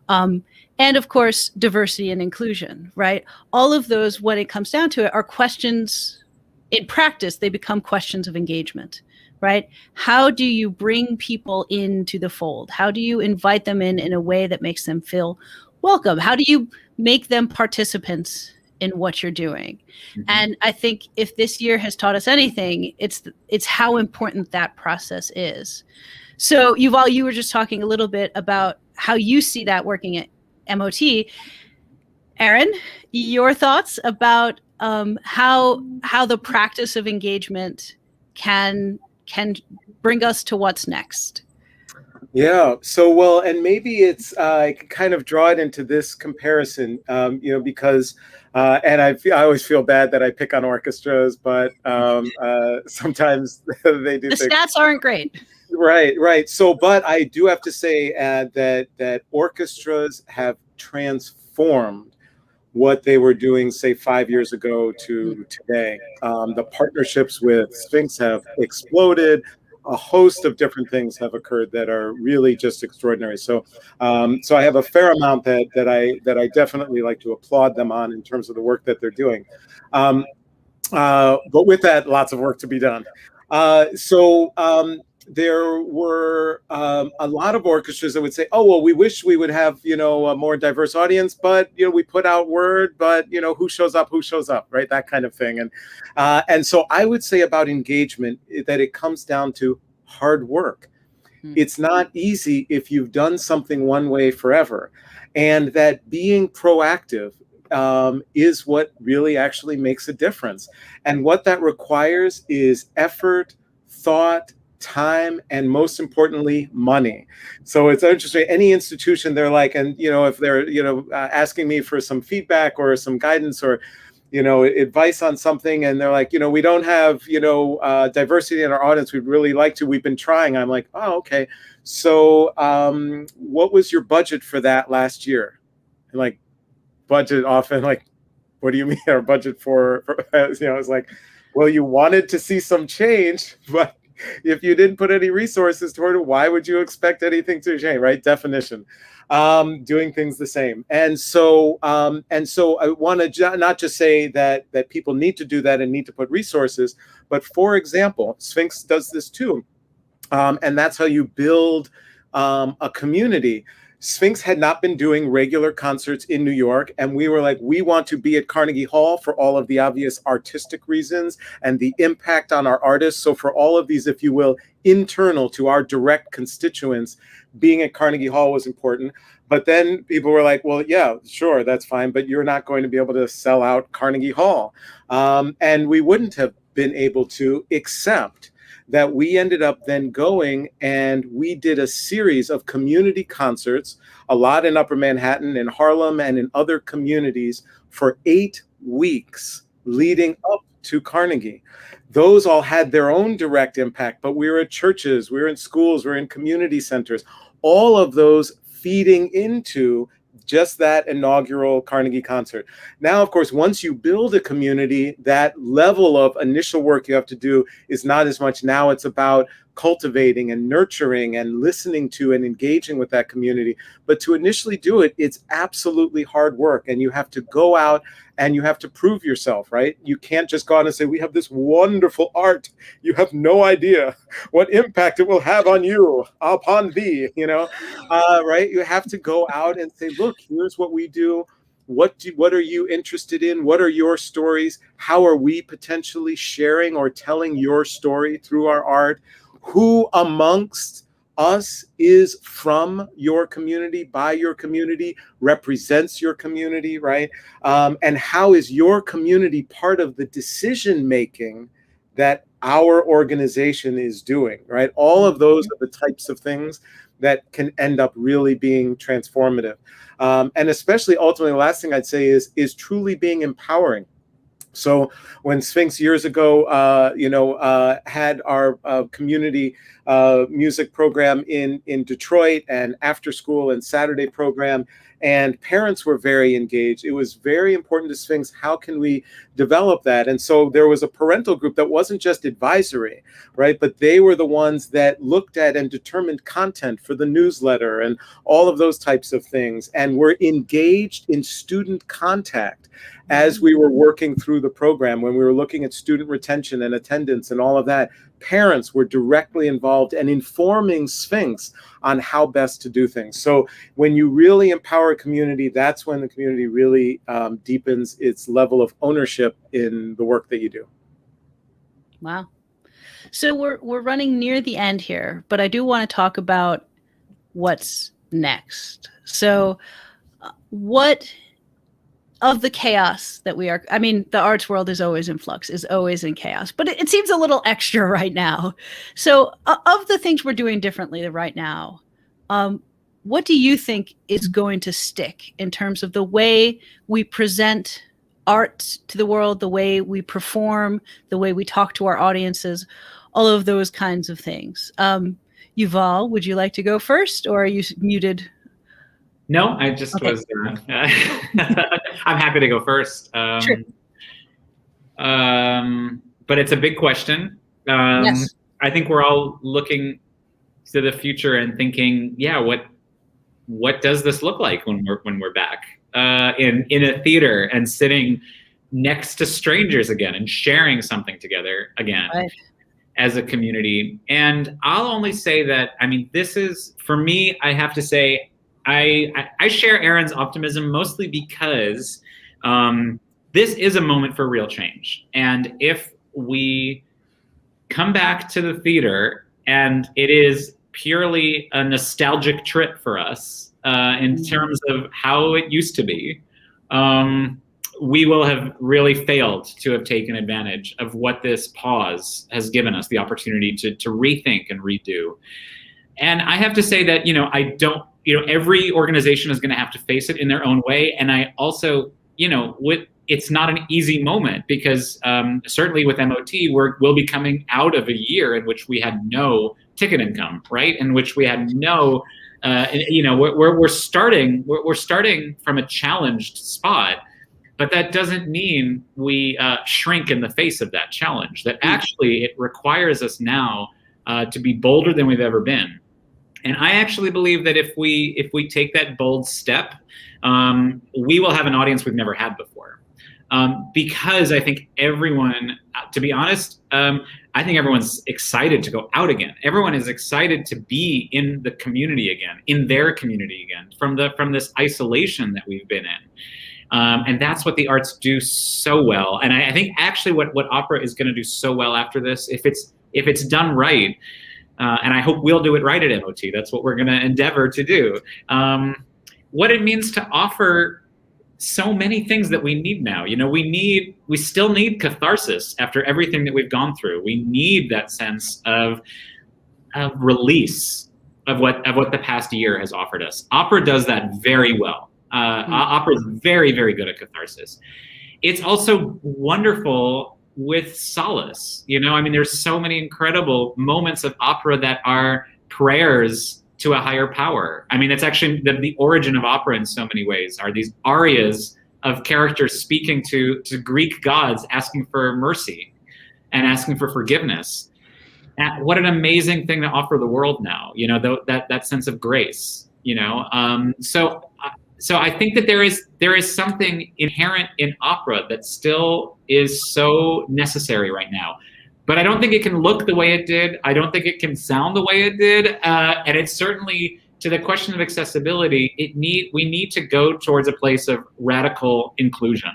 And of course, diversity and inclusion, right? All of those, when it comes down to it, are questions in practice. They become questions of engagement, right? How do you bring people into the fold? How do you invite them in a way that makes them feel welcome? How do you make them participants in what you're doing? Mm-hmm. And I think if this year has taught us anything, it's how important that process is. So Yuval, you were just talking a little bit about how you see that working at MOT. Aaron, your thoughts about how the practice of engagement can bring us to what's next? Yeah. So, well, and maybe it's I can kind of draw it into this comparison, because and I always feel bad that I pick on orchestras, but sometimes they do. The stats aren't great. Right. So, but I do have to say that orchestras have transformed what they were doing, say, 5 years ago to today. The partnerships with Sphinx have exploded. A host of different things have occurred that are really just extraordinary. So, so I have a fair amount that I definitely like to applaud them on in terms of the work that they're doing. But with that, lots of work to be done. There were a lot of orchestras that would say, "Oh, well, we wish we would have, a more diverse audience, but we put out word, but who shows up, right? That kind of thing." And so I would say about engagement that it comes down to hard work. Mm-hmm. It's not easy if you've done something one way forever, and that being proactive is what really actually makes a difference. And what that requires is effort, thought, time, and most importantly, money. So it's interesting. Any institution, they're like, and if they're asking me for some feedback or some guidance or advice on something, and they're like, we don't have diversity in our audience. We'd really like to. We've been trying. I'm like, oh, okay. So what was your budget for that last year? And like, budget often like, what do you mean our budget for it's like, well, you wanted to see some change, but if you didn't put any resources toward it, why would you expect anything to change, right? Definition. Doing things the same. And so I want to not just say that people need to do that and need to put resources, but for example, Sphinx does this too. And that's how you build a community. Sphinx had not been doing regular concerts in New York, and we were like, we want to be at Carnegie Hall for all of the obvious artistic reasons and the impact on our artists. So for all of these, if you will, internal to our direct constituents, being at Carnegie Hall was important. But then people were like, well, yeah, sure, that's fine, but you're not going to be able to sell out Carnegie Hall. And we wouldn't have been able to, except that we ended up then going and we did a series of community concerts, a lot in Upper Manhattan, in Harlem, and in other communities for 8 weeks leading up to Carnegie. Those all had their own direct impact, but we were at churches, we were in schools, we were in community centers, all of those feeding into just that inaugural Carnegie concert. Now, of course, once you build a community, that level of initial work you have to do is not as much. Now it's about cultivating and nurturing and listening to and engaging with that community. But to initially do it, it's absolutely hard work. And you have to go out and you have to prove yourself, right? You can't just go out and say, we have this wonderful art. You have no idea what impact it will have on you, upon thee, right? You have to go out and say, look, here's what we do. What are you interested in? What are your stories? How are we potentially sharing or telling your story through our art? Who amongst us is from your community, by your community, represents your community, right? And how is your community part of the decision making that our organization is doing, right? All of those are the types of things that can end up really being transformative. And especially ultimately, the last thing I'd say is truly being empowering. So when Sphinx years ago, had our community music program in Detroit, and after school and Saturday program, and parents were very engaged. It was very important to Sphinx. How can we develop that? And so there was a parental group that wasn't just advisory, right? But they were the ones that looked at and determined content for the newsletter and all of those types of things, and were engaged in student contact as we were working through the program. When we were looking at student retention and attendance and all of that, parents were directly involved and informing Sphinx on how best to do things. So when you really empower a community, that's when the community really deepens its level of ownership in the work that you do. Wow. So we're running near the end here, but I do want to talk about what's next. So what of the chaos that we are, I mean, the arts world is always in flux, is always in chaos, but it seems a little extra right now. So of the things we're doing differently right now, what do you think is going to stick in terms of the way we present art to the world, the way we perform, the way we talk to our audiences, all of those kinds of things? Yuval, would you like to go first, or are you muted? No, I just was. I'm happy to go first. Sure. But it's a big question. Yes. I think we're all looking to the future and thinking, yeah, what does this look like when we're back in a theater and sitting next to strangers again and sharing something together again, right, as a community? And I'll only say that, I mean, this is, for me, I have to say, I share Aaron's optimism mostly because this is a moment for real change. And if we come back to the theater and it is purely a nostalgic trip for us in terms of how it used to be, we will have really failed to have taken advantage of what this pause has given us the opportunity to rethink and redo. And I have to say that, every organization is going to have to face it in their own way. And I also, it's not an easy moment because certainly with MOT, we'll be coming out of a year in which we had no ticket income, right? In which we had no, we're starting from a challenged spot, but that doesn't mean we shrink in the face of that challenge. That actually it requires us now to be bolder than we've ever been. And I actually believe that if we take that bold step, we will have an audience we've never had before. Because I think everyone, to be honest, I think everyone's excited to go out again. Everyone is excited to be in the community again, in their community again, from this isolation that we've been in. And that's what the arts do so well. And I think actually what opera is going to do so well after this, if it's done right, and I hope we'll do it right at MOT. That's what we're going to endeavor to do. What it means to offer so many things that we need now. We still need catharsis after everything that we've gone through. We need that sense of release of what the past year has offered us. Opera does that very well. Opera is very, very good at catharsis. It's also wonderful with solace. There's so many incredible moments of opera that are prayers to a higher power. It's actually the origin of opera in so many ways are these arias of characters speaking to Greek gods, asking for mercy and asking for forgiveness. And what an amazing thing to offer the world now, that sense of grace, So I think that there is something inherent in opera that still is so necessary right now. But I don't think it can look the way it did. I don't think it can sound the way it did. And it's certainly, to the question of accessibility, we need to go towards a place of radical inclusion.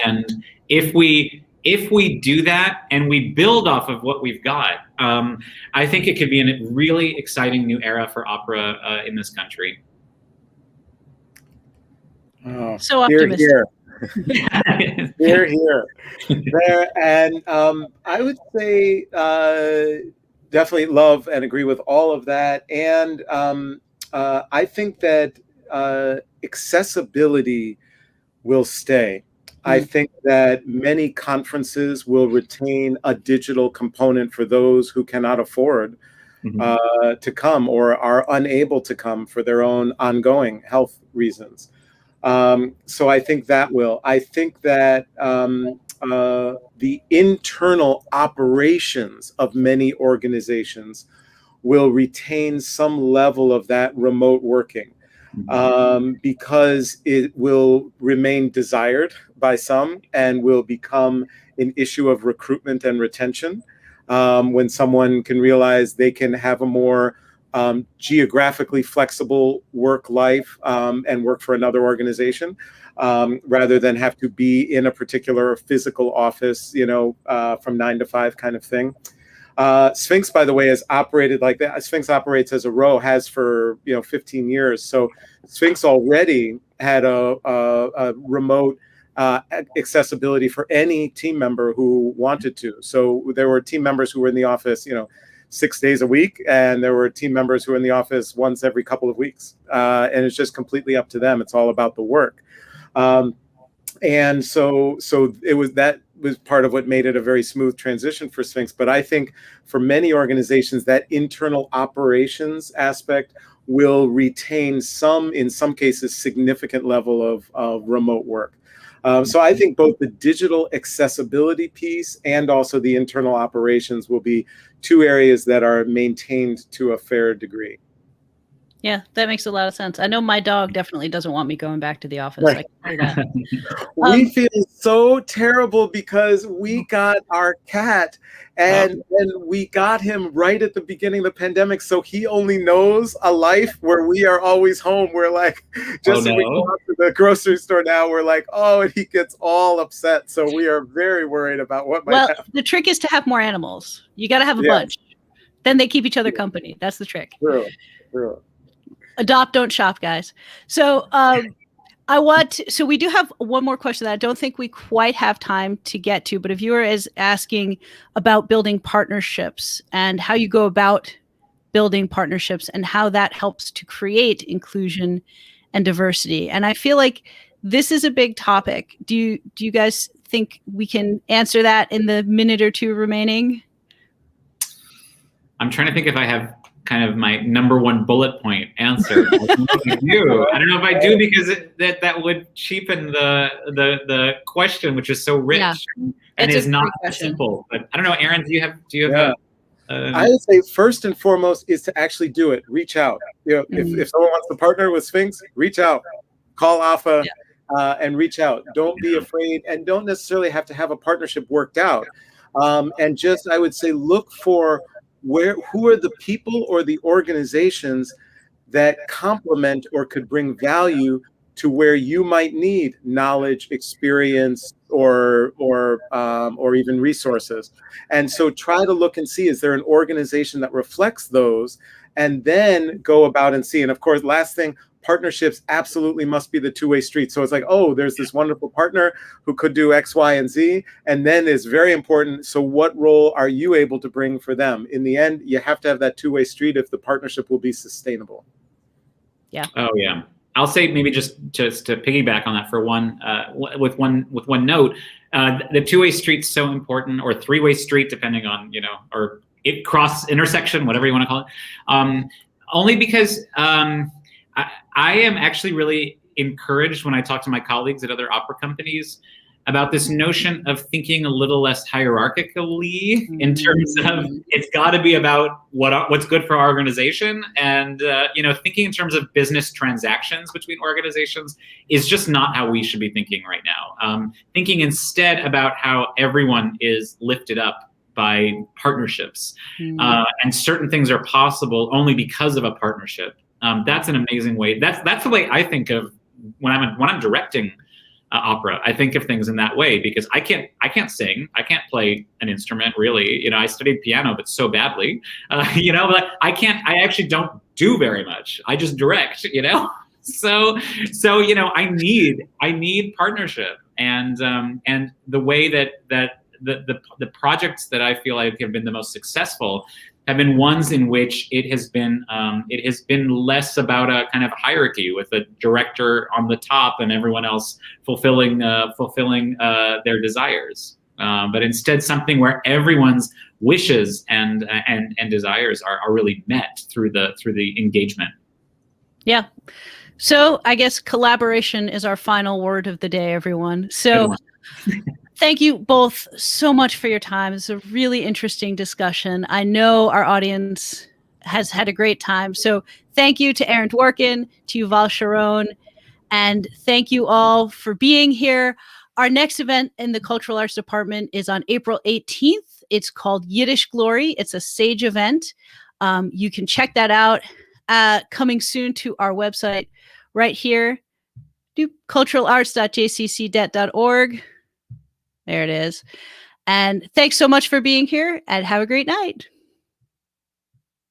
And if we if we do that and we build off of what we've got, I think it could be a really exciting new era for opera in this country. Oh, So optimistic. Here, here. There, and I would say definitely love and agree with all of that. And I think that accessibility will stay. I think that many conferences will retain a digital component for those who cannot afford to come or are unable to come for their own ongoing health reasons. So I think that will. I think that the internal operations of many organizations will retain some level of that remote working, because it will remain desired by some and will become an issue of recruitment and retention, when someone can realize they can have a more geographically flexible work life and work for another organization, rather than have to be in a particular physical office, from 9 to 5 kind of thing. Sphinx, by the way, has operated like that. Sphinx operates as a row, has for 15 years. So Sphinx already had a remote accessibility for any team member who wanted to. So there were team members who were in the office, 6 days a week, and there were team members who were in the office once every couple of weeks. And it's just completely up to them. It's all about the work. And so that was part of what made it a very smooth transition for Sphinx. But I think for many organizations, that internal operations aspect will retain in some cases, significant level of remote work. So I think both the digital accessibility piece and also the internal operations will be two areas that are maintained to a fair degree. Yeah, that makes a lot of sense. I know my dog definitely doesn't want me going back to the office. Right. I can say that. We feel so terrible because we got our cat and we got him right at the beginning of the pandemic. So he only knows a life where we are always home. We're like, just we go out to the grocery store now, we're like, and he gets all upset. So we are very worried about what might happen. The trick is to have more animals. You got to have a bunch. Then they keep each other company. That's the trick. True. Adopt, don't shop, guys. So so we do have one more question that I don't think we quite have time to get to, but a viewer is asking about building partnerships and how you go about building partnerships and how that helps to create inclusion and diversity. And I feel like this is a big topic. Do you guys think we can answer that in the minute or two remaining? I'm trying to think if I have kind of my number one bullet point answer. I don't know if I do because that would cheapen the question, which is so rich and is not simple. But I don't know, Aaron, do you have I would say first and foremost is to actually do it. Reach out. If someone wants to partner with Sphinx, reach out. Call Alpha and reach out. Don't be afraid, and don't necessarily have to have a partnership worked out. And just, I would say, look for who are the people or the organizations that complement or could bring value to where you might need knowledge, experience, or even resources. And so try to look and see, is there an organization that reflects those, and then go about and see. And of course, last thing, partnerships absolutely must be the two-way street. So it's like, there's this wonderful partner who could do X, Y, and Z. And then it's very important. So what role are you able to bring for them? In the end, you have to have that two-way street if the partnership will be sustainable. Yeah. Oh, yeah. I'll say maybe just to piggyback on that for with one note, the two-way street's so important, or three-way street, depending on, or intersection, whatever you want to call it. Only because I am actually really encouraged when I talk to my colleagues at other opera companies about this notion of thinking a little less hierarchically in terms of it's got to be about what's good for our organization, and thinking in terms of business transactions between organizations is just not how we should be thinking right now. Thinking instead about how everyone is lifted up by partnerships, and certain things are possible only because of a partnership. That's an amazing way. That's the way I think of when I'm directing opera. I think of things in that way because I can't sing. I can't play an instrument really. I studied piano, but so badly, but I actually don't do very much. I just direct, So, I need partnership and the way that the projects that I feel like have been the most successful have been ones in which it has been less about a kind of hierarchy with a director on the top and everyone else fulfilling their desires, but instead something where everyone's wishes and desires are really met through the engagement. Yeah. So I guess collaboration is our final word of the day, everyone. So thank you both so much for your time. It's a really interesting discussion. I know our audience has had a great time. So thank you to Aaron Dworkin, to Yuval Sharon, and thank you all for being here. Our next event in the Cultural Arts Department is on April 18th. It's called Yiddish Glory. It's a SAGE event. You can check that out. Coming soon to our website right here, culturalarts.jccdet.org. There it is. And thanks so much for being here and have a great night.